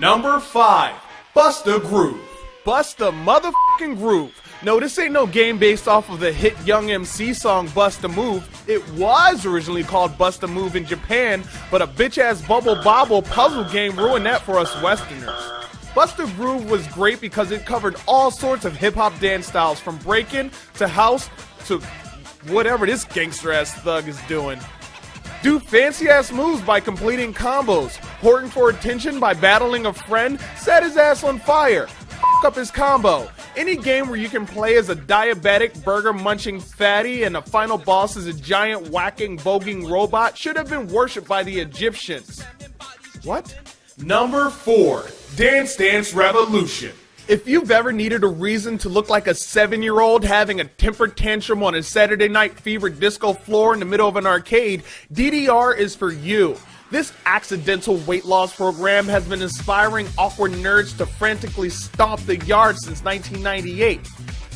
Number 5. Bust a Groove. Bust a motherfucking groove. No, this ain't no game based off of the hit Young MC song Bust a Move. It was originally called Bust a Move in Japan, but a bitch-ass Bubble Bobble puzzle game ruined that for us Westerners. Bust a Groove was great because it covered all sorts of hip-hop dance styles, from breaking to house to whatever this gangster-ass thug is doing. Do fancy-ass moves by completing combos, hoarding for attention by battling a friend, set his ass on fire, f*** up his combo. Any game where you can play as a diabetic, burger-munching fatty and the final boss is a giant, whacking, voguing robot should have been worshipped by the Egyptians. What? Number 4. Dance Dance Revolution. If you've ever needed a reason to look like a 7-year-old having a temper tantrum on a Saturday Night Fever disco floor in the middle of an arcade, DDR is for you. This accidental weight loss program has been inspiring awkward nerds to frantically stomp the yard since 1998.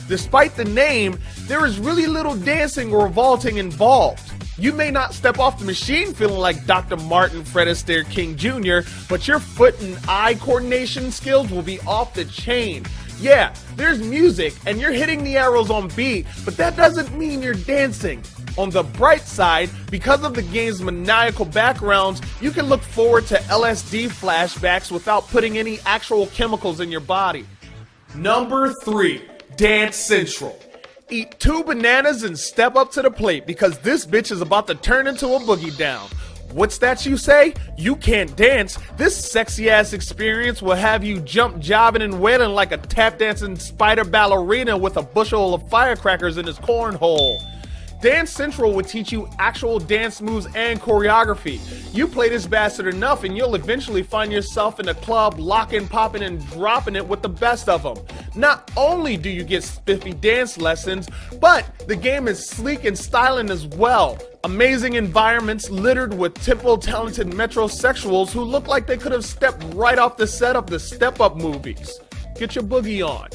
Despite the name, there is really little dancing or vaulting involved. You may not step off the machine feeling like Dr. Martin Fred Astaire King Jr., but your foot and eye coordination skills will be off the chain. Yeah, there's music and you're hitting the arrows on beat, but that doesn't mean you're dancing. On the bright side, because of the game's maniacal backgrounds, you can look forward to LSD flashbacks without putting any actual chemicals in your body. Number 3. Dance Central. Eat 2 bananas and step up to the plate because this bitch is about to turn into a boogie down. What's that you say? You can't dance? This sexy ass experience will have you jump, jobbing and wailing like a tap dancing spider ballerina with a bushel of firecrackers in his cornhole. Dance Central will teach you actual dance moves and choreography. You play this bastard enough and you'll eventually find yourself in a club locking, popping, and dropping it with the best of them. Not only do you get spiffy dance lessons, but the game is sleek and styling as well. Amazing environments littered with tempo-talented metrosexuals who look like they could have stepped right off the set of the Step Up movies. Get your boogie on.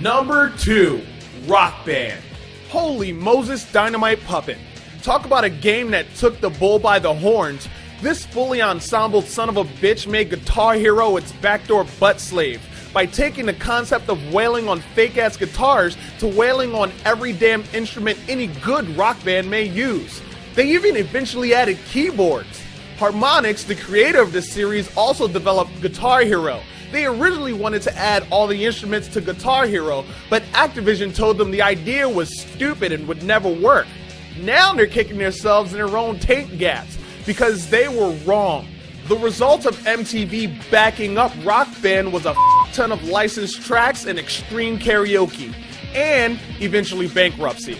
Number 2. Rock Band. Holy Moses Dynamite Puppet. Talk about a game that took the bull by the horns. This fully ensembled son of a bitch made Guitar Hero its backdoor butt slave by taking the concept of wailing on fake-ass guitars to wailing on every damn instrument any good rock band may use. They even eventually added keyboards. Harmonix, the creator of this series, also developed Guitar Hero. They originally wanted to add all the instruments to Guitar Hero, but Activision told them the idea was stupid and would never work. Now they're kicking themselves in their own taint gaps because they were wrong. The result of MTV backing up Rock Band was a ton of licensed tracks and extreme karaoke, and eventually bankruptcy.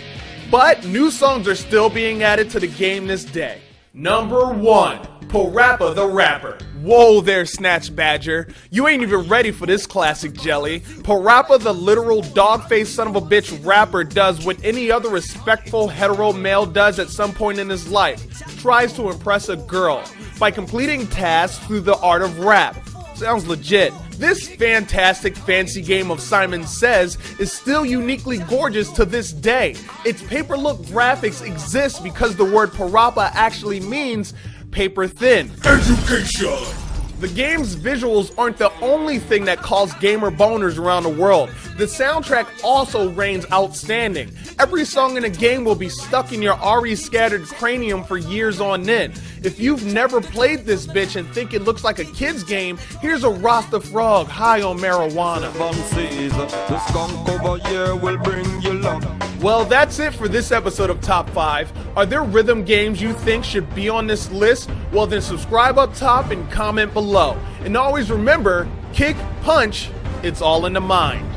But new songs are still being added to the game this day. Number 1. Parappa the Rapper. Whoa there, Snatch Badger. You ain't even ready for this classic jelly. Parappa, the literal dog-faced son of a bitch rapper, does what any other respectful hetero male does at some point in his life. Tries to impress a girl by completing tasks through the art of rap. Sounds legit. This fantastic fancy game of Simon Says is still uniquely gorgeous to this day. Its paper look graphics exist because the word parappa actually means paper thin. Education. The game's visuals aren't the only thing that caused gamer boners around the world. The soundtrack also reigns outstanding. Every song in the game will be stuck in your already scattered cranium for years on end. If you've never played this bitch and think it looks like a kid's game, here's a Rasta frog high on marijuana. Well, that's it for this episode of Top 5. Are there rhythm games you think should be on this list? Well, then subscribe up top and comment below. And always remember, kick, punch, it's all in the mind.